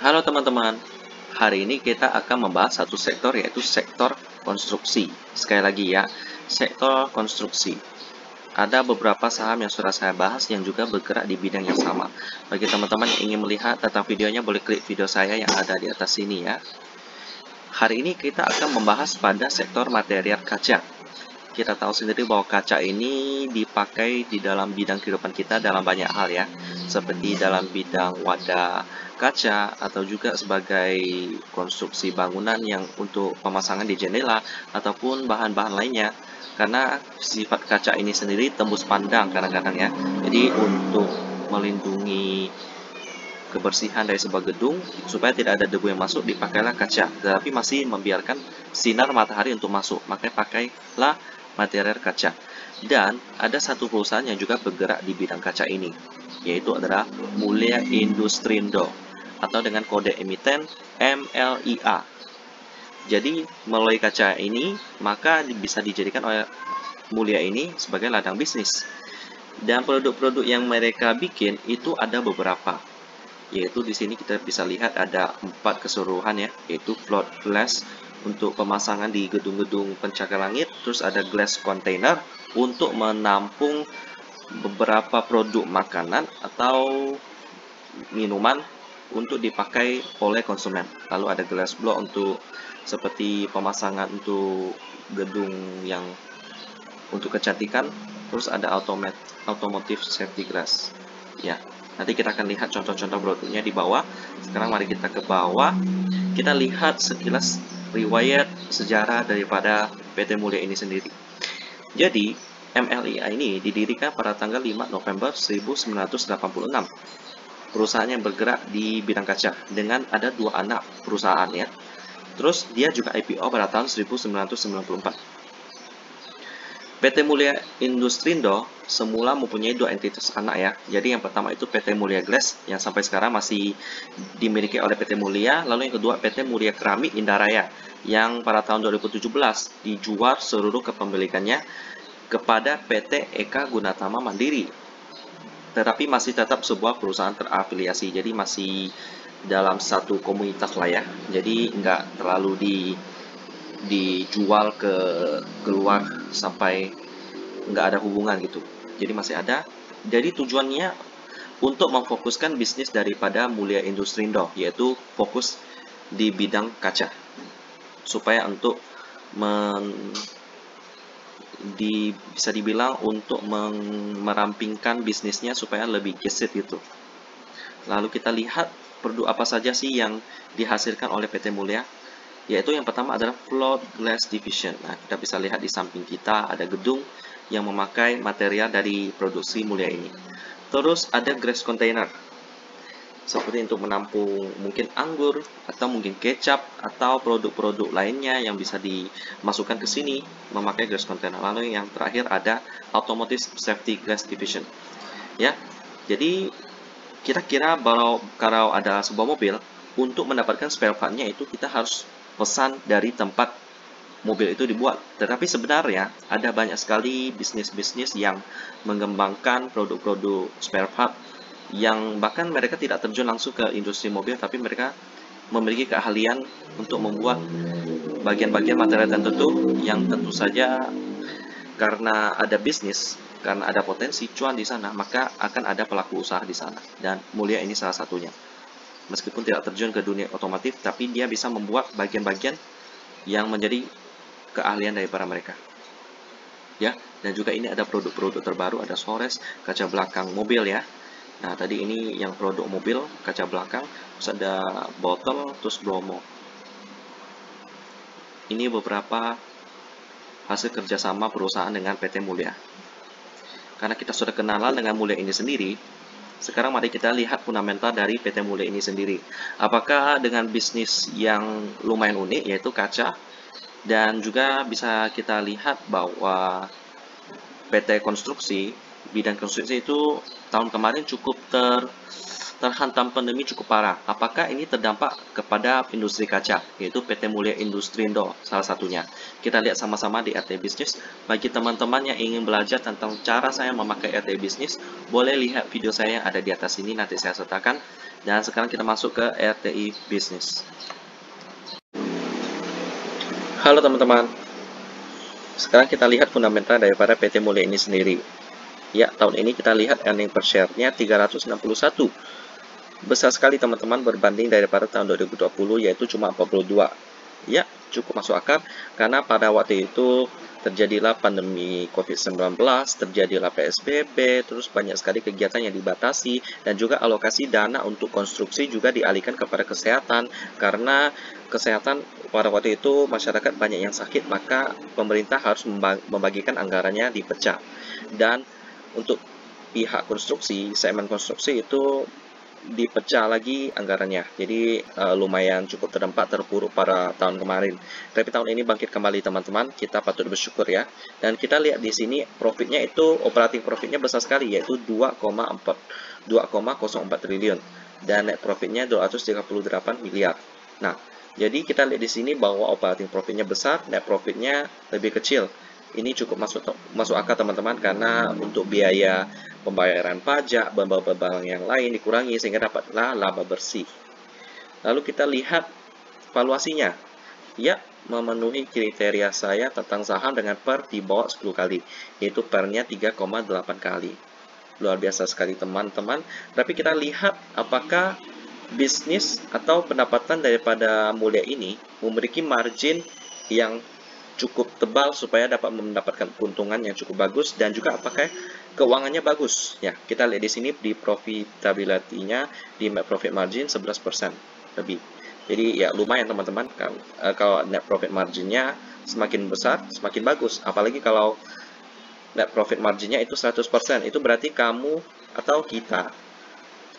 Halo teman-teman, hari ini kita akan membahas satu sektor yaitu sektor konstruksi. Sekali lagi ya, sektor konstruksi. Ada beberapa saham yang sudah saya bahas yang juga bergerak di bidang yang sama. Bagi teman-teman yang ingin melihat tentang videonya, boleh klik video saya yang ada di atas sini ya. Hari ini kita akan membahas pada sektor material kaca. Kita tahu sendiri bahwa kaca ini dipakai di dalam bidang kehidupan kita dalam banyak hal ya, seperti dalam bidang wadah kaca atau juga sebagai konstruksi bangunan yang untuk pemasangan di jendela ataupun bahan-bahan lainnya. Karena sifat kaca ini sendiri tembus pandang kadang-kadang ya. Jadi untuk melindungi kebersihan dari sebuah gedung supaya tidak ada debu yang masuk, dipakailah kaca, tetapi masih membiarkan sinar matahari untuk masuk, makanya pakailah material kaca. Dan ada satu perusahaan yang juga bergerak di bidang kaca ini, yaitu adalah Mulia Industrindo atau dengan kode emiten MLIA. Jadi melalui kaca ini maka bisa dijadikan oleh Mulia ini sebagai ladang bisnis. Dan produk-produk yang mereka bikin itu ada beberapa, yaitu di sini kita bisa lihat ada 4 keseluruhan ya, yaitu float glass untuk pemasangan di gedung-gedung pencakar langit, terus ada glass container untuk menampung beberapa produk makanan atau minuman untuk dipakai oleh konsumen. Lalu ada glass block untuk seperti pemasangan untuk gedung yang untuk kecantikan, terus ada automotive safety glass ya. Nanti kita akan lihat contoh-contoh produknya di bawah. Sekarang mari kita ke bawah. Kita lihat sekilas riwayat sejarah daripada PT Mulia ini sendiri. Jadi, MLIA ini didirikan pada tanggal 5 November 1986. Perusahaan yang bergerak di bidang kaca dengan ada 2 anak perusahaan ya. Terus dia juga IPO pada tahun 1994. PT Mulia Industrindo semula mempunyai 2 entitas anak ya. Jadi yang pertama itu PT Mulia Glass yang sampai sekarang masih dimiliki oleh PT Mulia. Lalu yang kedua PT Mulia Keramik Indaraya yang pada tahun 2017 dijual seluruh kepemilikannya kepada PT Eka Gunatama Mandiri. Tetapi masih tetap sebuah perusahaan terafiliasi. Jadi masih dalam satu komunitas lah ya. Jadi nggak terlalu dijual ke keluar sampai nggak ada hubungan gitu. Jadi masih ada. Jadi tujuannya untuk memfokuskan bisnis daripada Mulia Industrindo, yaitu fokus di bidang kaca, supaya untuk bisa dibilang untuk merampingkan bisnisnya supaya lebih gesit gitu. Lalu kita lihat produk apa saja sih yang dihasilkan oleh PT Mulia, yaitu yang pertama adalah float glass division. Nah, kita bisa lihat di samping kita ada gedung yang memakai material dari produksi Mulia ini. Terus ada glass container, seperti untuk menampung mungkin anggur atau mungkin kecap atau produk-produk lainnya yang bisa dimasukkan ke sini memakai glass container. Lalu yang terakhir ada automotive safety glass division. Ya, jadi kira-kira kalau ada sebuah mobil, untuk mendapatkan spare part-nya itu kita harus pesan dari tempat mobil itu dibuat. Tetapi sebenarnya ada banyak sekali bisnis-bisnis yang mengembangkan produk-produk spare part yang bahkan mereka tidak terjun langsung ke industri mobil, tapi mereka memiliki keahlian untuk membuat bagian-bagian material tertentu yang tentu saja karena ada bisnis, karena ada potensi cuan di sana, maka akan ada pelaku usaha di sana. Dan Mulia ini salah satunya. Meskipun tidak terjun ke dunia otomotif, tapi dia bisa membuat bagian-bagian yang menjadi keahlian daripada mereka. Ya, dan juga ini ada produk-produk terbaru, ada Sores, kaca belakang mobil ya. Nah, tadi ini yang produk mobil, kaca belakang, terus ada botol, terus Bromo. Ini beberapa hasil kerjasama perusahaan dengan PT Mulia. Karena kita sudah kenalan dengan Mulia ini sendiri, sekarang mari kita lihat fundamental dari PT Mulia ini sendiri. Apakah dengan bisnis yang lumayan unik, yaitu kaca, dan juga bisa kita lihat bahwa PT Konstruksi, bidang konstruksi itu tahun kemarin cukup terhantam pandemi cukup parah. Apakah ini terdampak kepada industri kaca, yaitu PT Mulia Industrindo salah satunya. Kita lihat sama-sama di RT Business. Bagi teman-teman yang ingin belajar tentang cara saya memakai RT Business, boleh lihat video saya yang ada di atas ini, nanti saya sertakan. Dan sekarang kita masuk ke RTI Bisnis. Halo teman-teman, sekarang kita lihat fundamental daripada PT Mulya ini sendiri. Ya, tahun ini kita lihat earning per share-nya 361. Besar sekali teman-teman berbanding daripada tahun 2020 yaitu cuma 42. Ya, cukup masuk akal karena pada waktu itu terjadilah pandemi COVID-19, terjadilah PSBB, terus banyak sekali kegiatan yang dibatasi, dan juga alokasi dana untuk konstruksi juga dialihkan kepada kesehatan, karena kesehatan pada waktu itu masyarakat banyak yang sakit, maka pemerintah harus membagikan anggarannya dipecah. Dan untuk pihak konstruksi, segmen konstruksi itu dipecah lagi anggarannya, jadi lumayan cukup terdampak terpuruk pada tahun kemarin. Tapi tahun ini bangkit kembali teman-teman, kita patut bersyukur ya. Dan kita lihat di sini profitnya itu, operating profitnya besar sekali yaitu 2,04 triliun dan net profitnya 238 miliar. Nah, jadi kita lihat di sini bahwa operating profitnya besar, net profitnya lebih kecil. Ini cukup masuk akal teman-teman, karena untuk biaya pembayaran pajak, barang yang lain dikurangi sehingga dapatlah laba bersih. Lalu kita lihat valuasinya. Ya, memenuhi kriteria saya tentang saham dengan per di bawah 10 kali, yaitu pernya 3,8 kali. Luar biasa sekali teman-teman. Tapi kita lihat apakah bisnis atau pendapatan daripada Mulya ini memiliki margin yang cukup tebal supaya dapat mendapatkan keuntungan yang cukup bagus, dan juga apakah keuangannya bagus. Ya, kita lihat di sini di profitability-nya di net profit margin 11% lebih. Jadi ya lumayan teman-teman, kalau net profit marginnya semakin besar semakin bagus, apalagi kalau net profit marginnya itu 100%, itu berarti kamu atau kita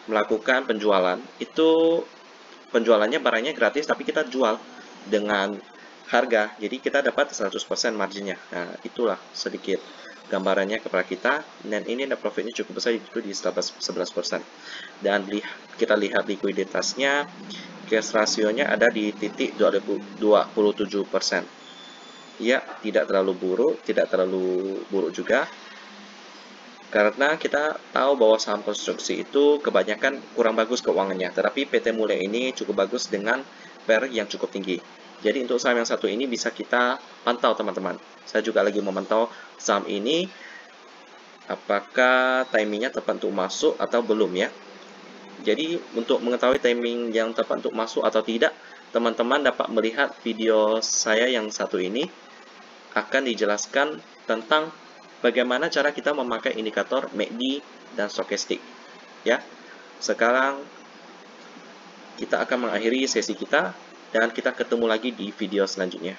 melakukan penjualan, itu penjualannya barangnya gratis tapi kita jual dengan harga, jadi kita dapat 100% marginnya. Nah, itulah sedikit gambarannya kepada kita, dan ini net profitnya cukup besar, itu di 11%. Dan kita lihat likuiditasnya, cash rasionya ada di titik 27%. Ya, tidak terlalu buruk juga, karena kita tahu bahwa saham konstruksi itu kebanyakan kurang bagus keuangannya, tetapi PT Mulya ini cukup bagus dengan PER yang cukup tinggi. Jadi untuk saham yang satu ini bisa kita pantau teman-teman. Saya juga lagi memantau saham ini, apakah timingnya tepat untuk masuk atau belum ya. Jadi untuk mengetahui timing yang tepat untuk masuk atau tidak, teman-teman dapat melihat video saya yang satu ini, akan dijelaskan tentang bagaimana cara kita memakai indikator MACD dan stokastik. Ya, sekarang kita akan mengakhiri sesi kita, dan kita ketemu lagi di video selanjutnya.